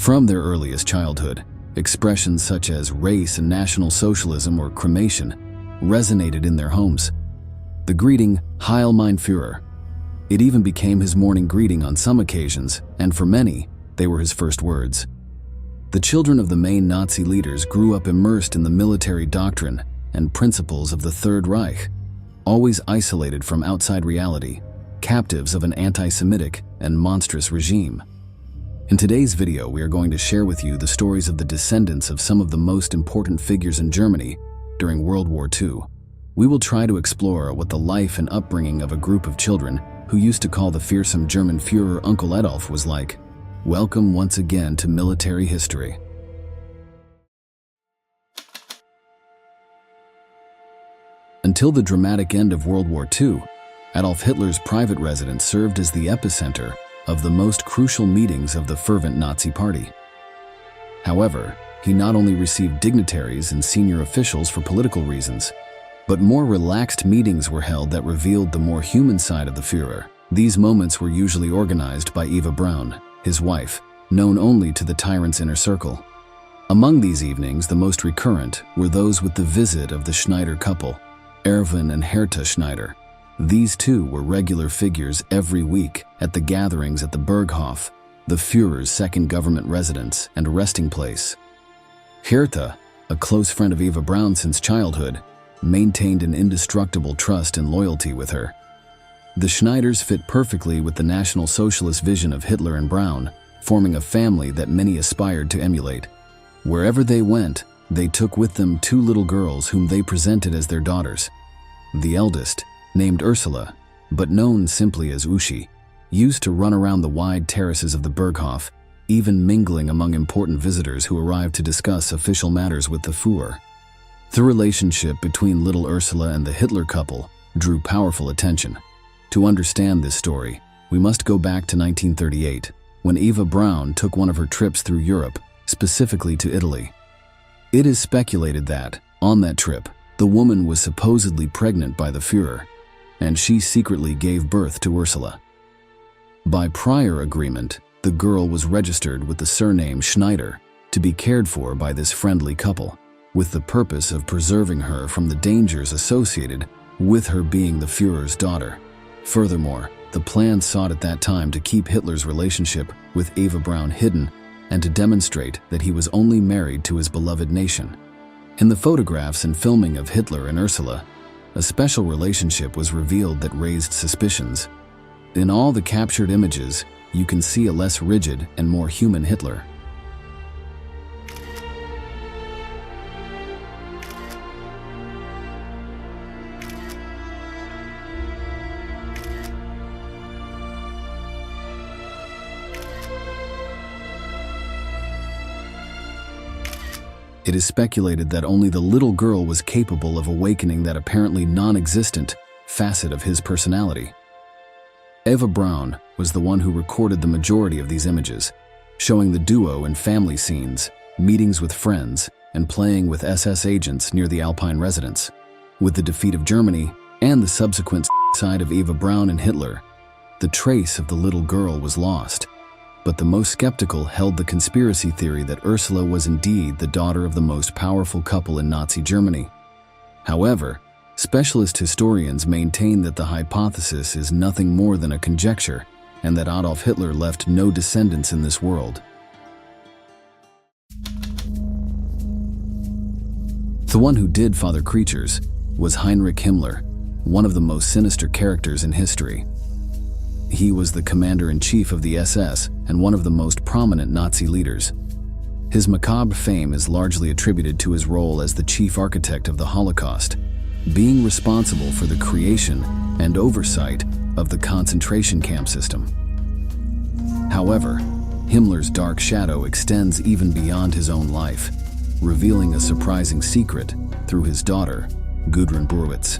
From their earliest childhood, expressions such as race and National Socialism or cremation resonated in their homes. The greeting, Heil mein Führer. It even became his morning greeting on some occasions, and for many, they were his first words. The children of the main Nazi leaders grew up immersed in the military doctrine and principles of the Third Reich, always isolated from outside reality, captives of an anti-Semitic and monstrous regime. In today's video, we are going to share with you the stories of the descendants of some of the most important figures in Germany during World War II. We will try to explore what the life and upbringing of a group of children who used to call the fearsome German Führer Uncle Adolf was like. Welcome once again to military history. Until the dramatic end of World War II, Adolf Hitler's private residence served as the epicenter of the most crucial meetings of the fervent Nazi Party. However, he not only received dignitaries and senior officials for political reasons, but more relaxed meetings were held that revealed the more human side of the Führer. These moments were usually organized by Eva Braun, his wife, known only to the tyrant's inner circle. Among these evenings, the most recurrent were those with the visit of the Schneider couple, Erwin and Hertha Schneider. These two were regular figures every week at the gatherings at the Berghof, the Führer's second government residence and resting place. Hertha, a close friend of Eva Braun since childhood, maintained an indestructible trust and loyalty with her. The Schneiders fit perfectly with the National Socialist vision of Hitler and Braun, forming a family that many aspired to emulate. Wherever they went, they took with them two little girls whom they presented as their daughters. The eldest, named Ursula, but known simply as Uschi, used to run around the wide terraces of the Berghof, even mingling among important visitors who arrived to discuss official matters with the Führer. The relationship between little Ursula and the Hitler couple drew powerful attention. To understand this story, we must go back to 1938, when Eva Braun took one of her trips through Europe, specifically to Italy. It is speculated that, on that trip, the woman was supposedly pregnant by the Führer, and she secretly gave birth to Ursula. By prior agreement, the girl was registered with the surname Schneider to be cared for by this friendly couple, with the purpose of preserving her from the dangers associated with her being the Führer's daughter. Furthermore, the plan sought at that time to keep Hitler's relationship with Eva Braun hidden and to demonstrate that he was only married to his beloved nation. In the photographs and filming of Hitler and Ursula, a special relationship was revealed that raised suspicions. In all the captured images, you can see a less rigid and more human Hitler. It is speculated that only the little girl was capable of awakening that apparently non-existent facet of his personality. Eva Braun was the one who recorded the majority of these images, showing the duo in family scenes, meetings with friends, and playing with SS agents near the Alpine residence. With the defeat of Germany and the subsequent side of Eva Braun and Hitler, the trace of the little girl was lost. But the most skeptical held the conspiracy theory that Ursula was indeed the daughter of the most powerful couple in Nazi Germany. However, specialist historians maintain that the hypothesis is nothing more than a conjecture and that Adolf Hitler left no descendants in this world. The one who did father creatures was Heinrich Himmler, one of the most sinister characters in history. He was the commander-in-chief of the SS and one of the most prominent Nazi leaders. His macabre fame is largely attributed to his role as the chief architect of the Holocaust, being responsible for the creation and oversight of the concentration camp system. However, Himmler's dark shadow extends even beyond his own life, revealing a surprising secret through his daughter, Gudrun Burwitz.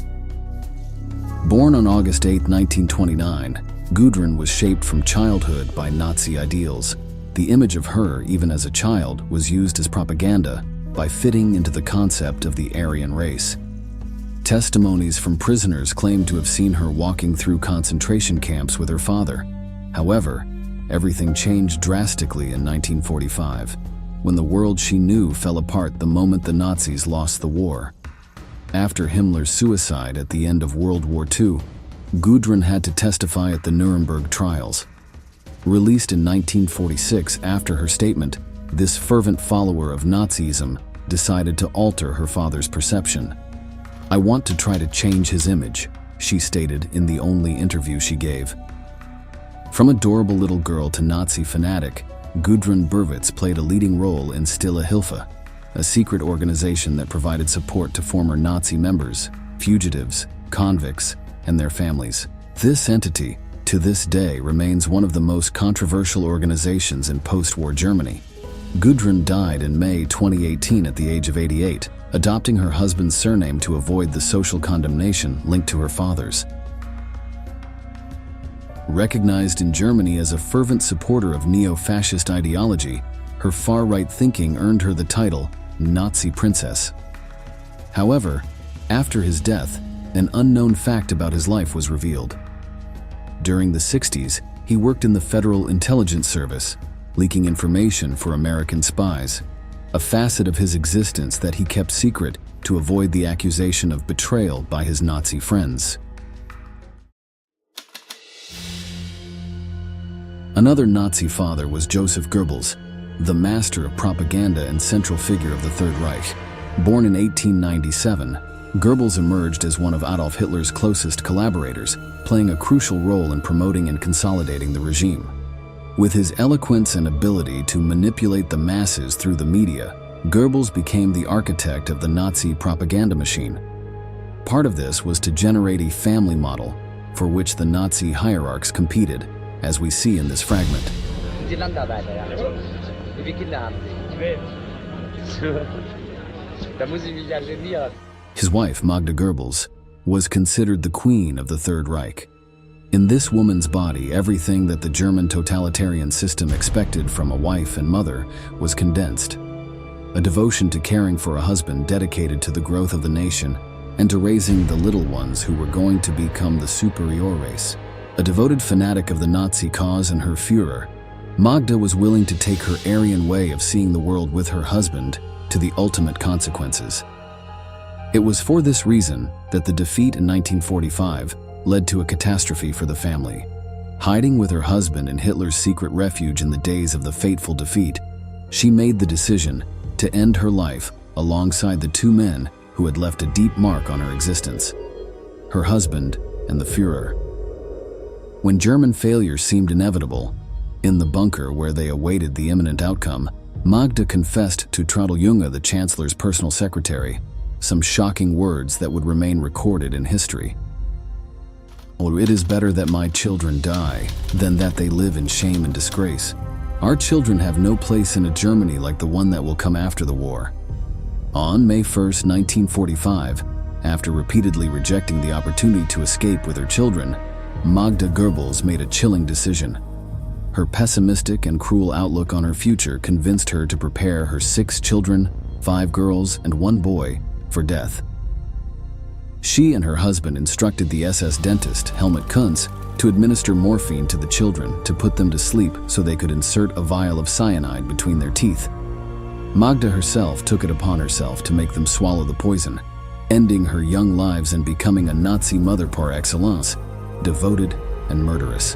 Born on August 8, 1929, Gudrun was shaped from childhood by Nazi ideals. The image of her, even as a child, was used as propaganda by fitting into the concept of the Aryan race. Testimonies from prisoners claim to have seen her walking through concentration camps with her father. However, everything changed drastically in 1945, when the world she knew fell apart the moment the Nazis lost the war. After Himmler's suicide at the end of World War II, Gudrun had to testify at the Nuremberg trials. Released in 1946 after her statement, this fervent follower of Nazism decided to alter her father's perception. "I want to try to change his image," she stated in the only interview she gave. From adorable little girl to Nazi fanatic, Gudrun Berwitz played a leading role in Stille Hilfe, a secret organization that provided support to former Nazi members, fugitives, convicts, and their families. This entity, to this day, remains one of the most controversial organizations in post-war Germany. Gudrun died in May 2018 at the age of 88, adopting her husband's surname to avoid the social condemnation linked to her father's. Recognized in Germany as a fervent supporter of neo-fascist ideology, her far-right thinking earned her the title Nazi Princess. However, after his death, an unknown fact about his life was revealed. During the 60s, he worked in the Federal Intelligence Service, leaking information for American spies, a facet of his existence that he kept secret to avoid the accusation of betrayal by his Nazi friends. Another Nazi father was Joseph Goebbels, the master of propaganda and central figure of the Third Reich. Born in 1897, Goebbels emerged as one of Adolf Hitler's closest collaborators, playing a crucial role in promoting and consolidating the regime. With his eloquence and ability to manipulate the masses through the media, Goebbels became the architect of the Nazi propaganda machine. Part of this was to generate a family model for which the Nazi hierarchs competed, as we see in this fragment. His wife, Magda Goebbels, was considered the queen of the Third Reich. In this woman's body, everything that the German totalitarian system expected from a wife and mother was condensed. A devotion to caring for a husband dedicated to the growth of the nation and to raising the little ones who were going to become the superior race. A devoted fanatic of the Nazi cause and her Führer, Magda was willing to take her Aryan way of seeing the world with her husband to the ultimate consequences. It was for this reason that the defeat in 1945 led to a catastrophe for the family. Hiding with her husband in Hitler's secret refuge in the days of the fateful defeat, she made the decision to end her life alongside the two men who had left a deep mark on her existence, her husband and the Führer. When German failure seemed inevitable, in the bunker where they awaited the imminent outcome, Magda confessed to KlLLED, the Chancellor's personal secretary, some shocking words that would remain recorded in history. "Oh, it is better that my children die than that they live in shame and disgrace. Our children have no place in a Germany like the one that will come after the war." On May 1, 1945, after repeatedly rejecting the opportunity to escape with her children, Magda Goebbels made a chilling decision. Her pessimistic and cruel outlook on her future convinced her to prepare her 6 children, 5 girls and 1 boy, for death. She and her husband instructed the SS dentist, Helmut Kunz, to administer morphine to the children to put them to sleep so they could insert a vial of cyanide between their teeth. Magda herself took it upon herself to make them swallow the poison, ending her young lives and becoming a Nazi mother par excellence, devoted and murderous.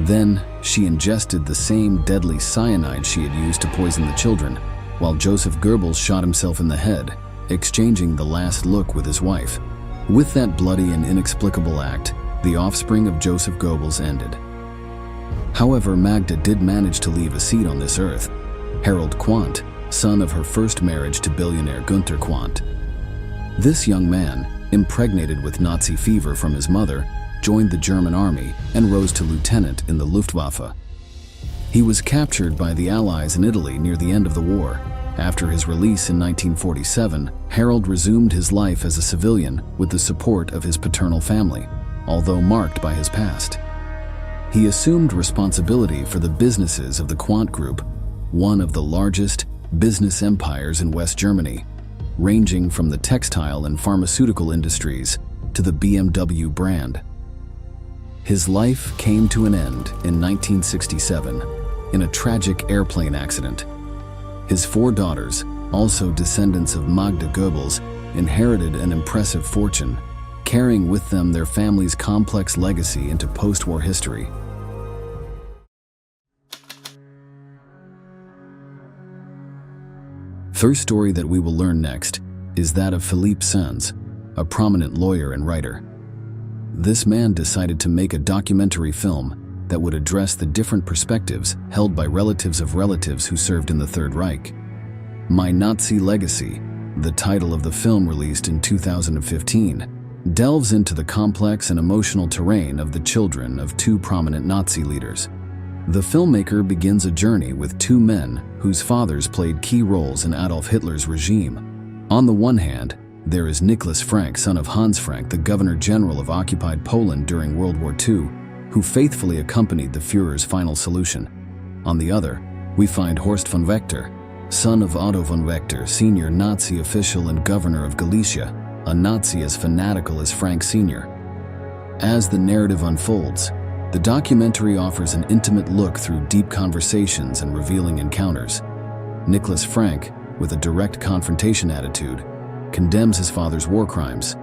Then, she ingested the same deadly cyanide she had used to poison the children, while Joseph Goebbels shot himself in the head, exchanging the last look with his wife. With that bloody and inexplicable act, the offspring of Joseph Goebbels ended. However, Magda did manage to leave a seed on this earth, Harold Quandt, son of her first marriage to billionaire Günter Quandt. This young man, impregnated with Nazi fever from his mother, joined the German army and rose to lieutenant in the Luftwaffe. He was captured by the Allies in Italy near the end of the war. After his release in 1947, Harold resumed his life as a civilian with the support of his paternal family, although marked by his past. He assumed responsibility for the businesses of the Quandt Group, one of the largest business empires in West Germany, ranging from the textile and pharmaceutical industries to the BMW brand. His life came to an end in 1967 in a tragic airplane accident. His 4 daughters, also descendants of Magda Goebbels, inherited an impressive fortune, carrying with them their family's complex legacy into post-war history. First story that we will learn next is that of Philippe Sands, a prominent lawyer and writer. This man decided to make a documentary film that would address the different perspectives held by relatives of relatives who served in the Third Reich. My Nazi Legacy, the title of the film released in 2015, delves into the complex and emotional terrain of the children of 2 prominent Nazi leaders. The filmmaker begins a journey with 2 men whose fathers played key roles in Adolf Hitler's regime. On the one hand, there is Nicholas Frank, son of Hans Frank, the Governor-General of occupied Poland during World War II, who faithfully accompanied the Führer's final solution. On the other, we find Horst von Wechter, son of Otto von Wechter, senior Nazi official and governor of Galicia, a Nazi as fanatical as Frank Sr. As the narrative unfolds, the documentary offers an intimate look through deep conversations and revealing encounters. Nicholas Frank, with a direct confrontation attitude, condemns his father's war crimes.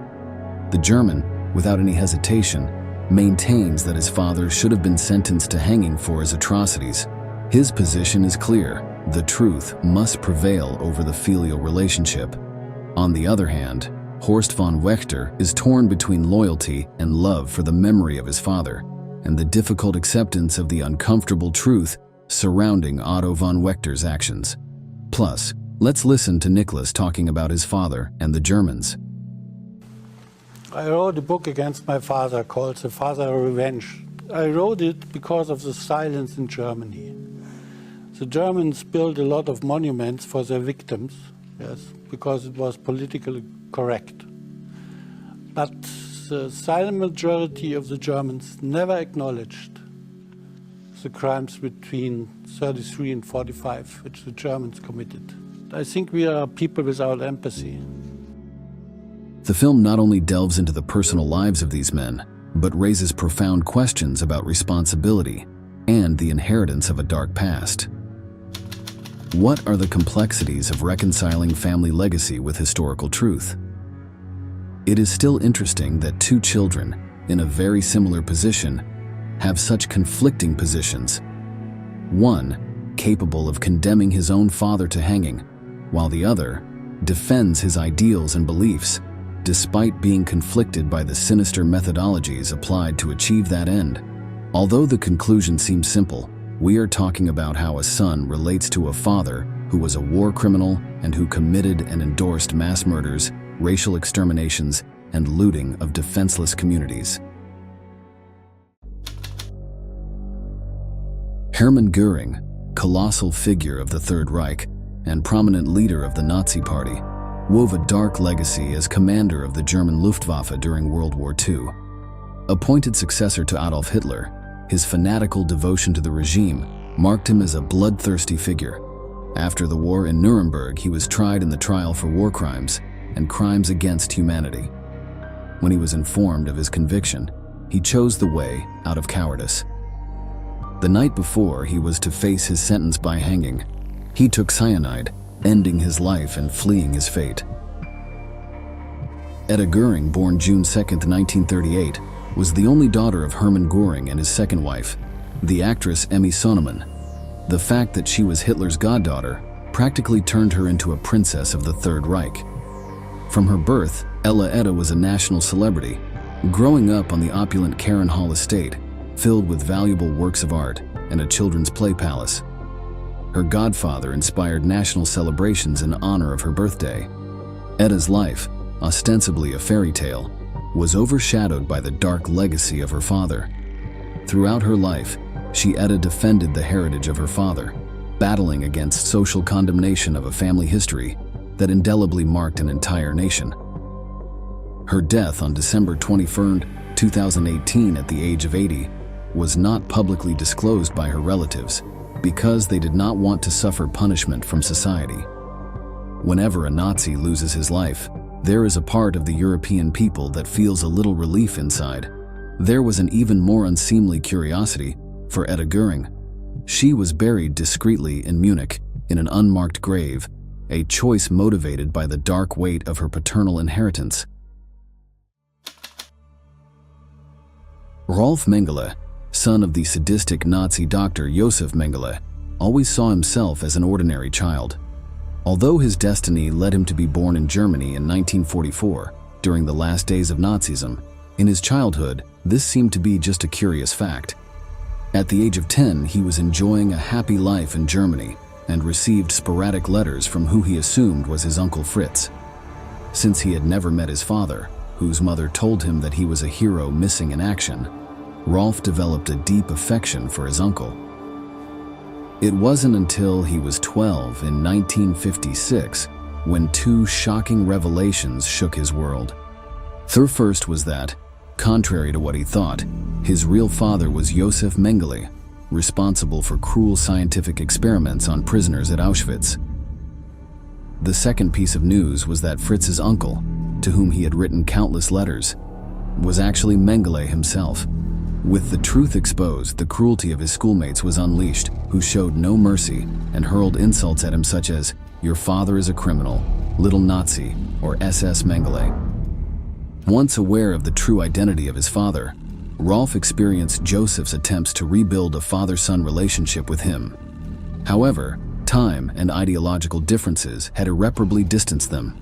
The German, without any hesitation, maintains that his father should have been sentenced to hanging for his atrocities. His position is clear: the truth must prevail over the filial relationship. On the other hand, Horst von Wechter is torn between loyalty and love for the memory of his father, and the difficult acceptance of the uncomfortable truth surrounding Otto von Wechter's actions. Plus, let's listen to Nicholas talking about his father and the Germans. I wrote a book against my father called The Father Revenge. I wrote it because of the silence in Germany. The Germans built a lot of monuments for their victims, yes, because it was politically correct. But the silent majority of the Germans never acknowledged the crimes between 33 and 45, which the Germans committed. I think we are people without empathy. The film not only delves into the personal lives of these men, but raises profound questions about responsibility and the inheritance of a dark past. What are the complexities of reconciling family legacy with historical truth? It is still interesting that 2 children, in a very similar position, have such conflicting positions. One, capable of condemning his own father to hanging, while the other defends his ideals and beliefs, despite being conflicted by the sinister methodologies applied to achieve that end. Although the conclusion seems simple, we are talking about how a son relates to a father who was a war criminal and who committed and endorsed mass murders, racial exterminations, and looting of defenseless communities. Hermann Göring, colossal figure of the Third Reich and prominent leader of the Nazi Party, wove a dark legacy as commander of the German Luftwaffe during World War II. Appointed successor to Adolf Hitler, his fanatical devotion to the regime marked him as a bloodthirsty figure. After the war in Nuremberg, he was tried in the trial for war crimes and crimes against humanity. When he was informed of his conviction, he chose the way out of cowardice. The night before he was to face his sentence by hanging, he took cyanide, ending his life and fleeing his fate. Etta Göring, born June 2, 1938, was the only daughter of Hermann Göring and his second wife, the actress Emmy Sonnemann. The fact that she was Hitler's goddaughter practically turned her into a princess of the Third Reich. From her birth, Ella Etta was a national celebrity, growing up on the opulent Karen Hall estate, filled with valuable works of art and a children's play palace. Her godfather inspired national celebrations in honor of her birthday. Etta's life, ostensibly a fairy tale, was overshadowed by the dark legacy of her father. Throughout her life, Etta defended the heritage of her father, battling against social condemnation of a family history that indelibly marked an entire nation. Her death on December 21, 2018 at the age of 80 was not publicly disclosed by her relatives because they did not want to suffer punishment from society. Whenever a Nazi loses his life, there is a part of the European people that feels a little relief inside. There was an even more unseemly curiosity for Etta Goering. She was buried discreetly in Munich in an unmarked grave, a choice motivated by the dark weight of her paternal inheritance. Rolf Mangala, son of the sadistic Nazi doctor Josef Mangala, always saw himself as an ordinary child. Although his destiny led him to be born in Germany in 1944, during the last days of Nazism, in his childhood, this seemed to be just a curious fact. At the age of 10, he was enjoying a happy life in Germany and received sporadic letters from who he assumed was his Uncle Fritz. Since he had never met his father, whose mother told him that he was a hero missing in action, Rolf developed a deep affection for his uncle. It wasn't until he was 12 in 1956 when two shocking revelations shook his world. The first was that, contrary to what he thought, his real father was Josef Mengele, responsible for cruel scientific experiments on prisoners at Auschwitz. The second piece of news was that Fritz's uncle, to whom he had written countless letters, was actually Mengele himself. With the truth exposed, the cruelty of his schoolmates was unleashed, who showed no mercy and hurled insults at him such as, "Your father is a criminal, little Nazi," or SS Mengele. Once aware of the true identity of his father, Rolf experienced Joseph's attempts to rebuild a father-son relationship with him. However, time and ideological differences had irreparably distanced them.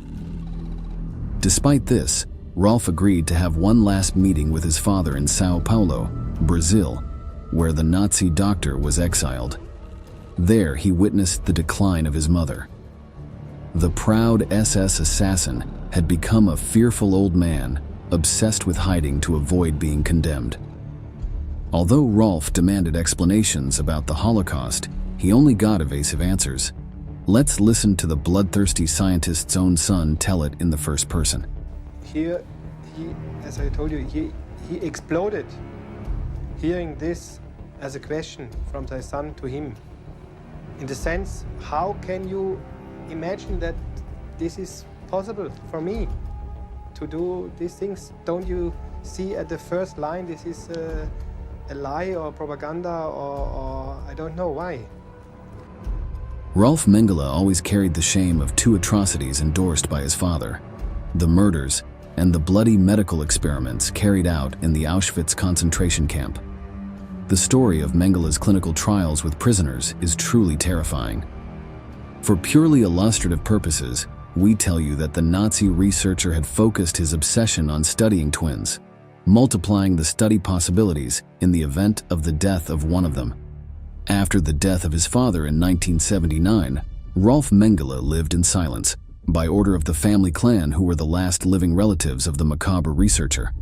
Despite this, Rolf agreed to have one last meeting with his father in Sao Paulo, Brazil, where the Nazi doctor was exiled. There he witnessed the decline of his mother. The proud SS assassin had become a fearful old man, obsessed with hiding to avoid being condemned. Although Rolf demanded explanations about the Holocaust, he only got evasive answers. Let's listen to the bloodthirsty scientist's own son tell it in the first person. Here, as I told you, he exploded, hearing this as a question from my son to him. In the sense, how can you imagine that this is possible for me to do these things? Don't you see at the first line this is a lie or propaganda or I don't know why. Rolf Mengele always carried the shame of two atrocities endorsed by his father: the murders and the bloody medical experiments carried out in the Auschwitz concentration camp. The story of Mengele's clinical trials with prisoners is truly terrifying. For purely illustrative purposes, we tell you that the Nazi researcher had focused his obsession on studying twins, multiplying the study possibilities in the event of the death of one of them. After the death of his father in 1979, Rolf Mengele lived in silence, by order of the family clan who were the last living relatives of the macabre researcher.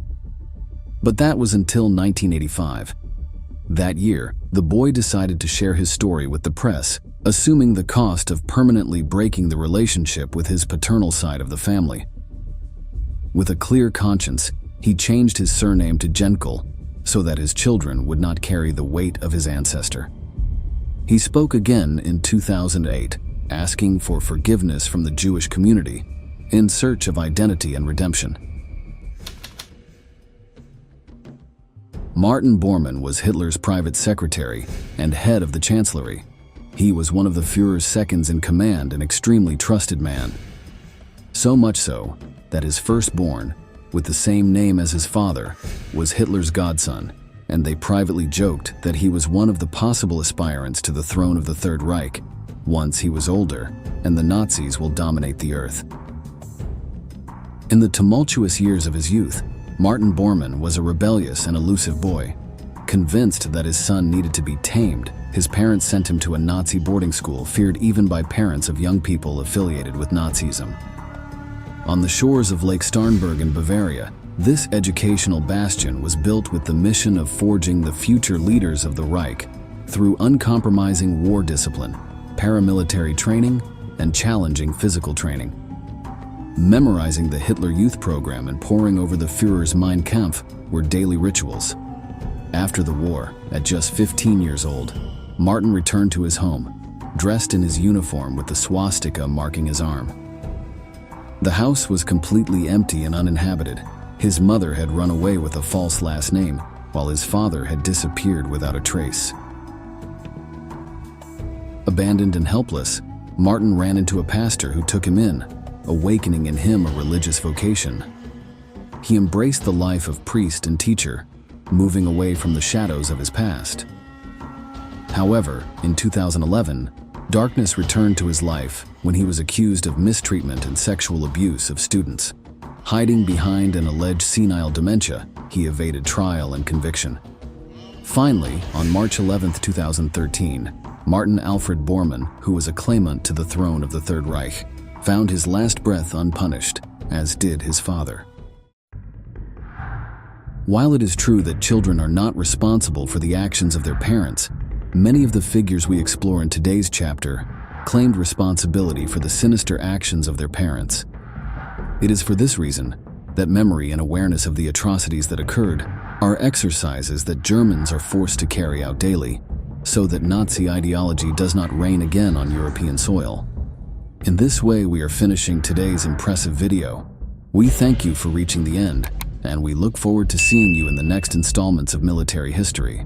But that was until 1985. That year, the boy decided to share his story with the press, assuming the cost of permanently breaking the relationship with his paternal side of the family. With a clear conscience, he changed his surname to Genkel so that his children would not carry the weight of his ancestor. He spoke again in 2008, asking for forgiveness from the Jewish community, in search of identity and redemption. Martin Bormann was Hitler's private secretary and head of the chancellery. He was one of the Führer's seconds in command, an extremely trusted man. So much so that his firstborn, with the same name as his father, was Hitler's godson, and they privately joked that he was one of the possible aspirants to the throne of the Third Reich once he was older and the Nazis will dominate the earth. In the tumultuous years of his youth, Martin Bormann was a rebellious and elusive boy. Convinced that his son needed to be tamed, his parents sent him to a Nazi boarding school feared even by parents of young people affiliated with Nazism. On the shores of Lake Starnberg in Bavaria, this educational bastion was built with the mission of forging the future leaders of the Reich through uncompromising war discipline, paramilitary training, and challenging physical training. Memorizing the Hitler Youth Program and poring over the Führer's Mein Kampf were daily rituals. After the war, at just 15 years old, Martin returned to his home, dressed in his uniform with the swastika marking his arm. The house was completely empty and uninhabited, His mother had run away with a false last name, while his father had disappeared without a trace. Abandoned and helpless, Martin ran into a pastor who took him in, awakening in him a religious vocation. He embraced the life of priest and teacher, moving away from the shadows of his past. However, in 2011, darkness returned to his life when he was accused of mistreatment and sexual abuse of students. Hiding behind an alleged senile dementia, he evaded trial and conviction. Finally, on March 11, 2013, Martin Alfred Borman, who was a claimant to the throne of the Third Reich, found his last breath unpunished, as did his father. While it is true that children are not responsible for the actions of their parents, many of the figures we explore in today's chapter claimed responsibility for the sinister actions of their parents. It is for this reason that memory and awareness of the atrocities that occurred are exercises that Germans are forced to carry out daily, so that Nazi ideology does not reign again on European soil. In this way, we are finishing today's impressive video. We thank you for reaching the end, and we look forward to seeing you in the next installments of military history.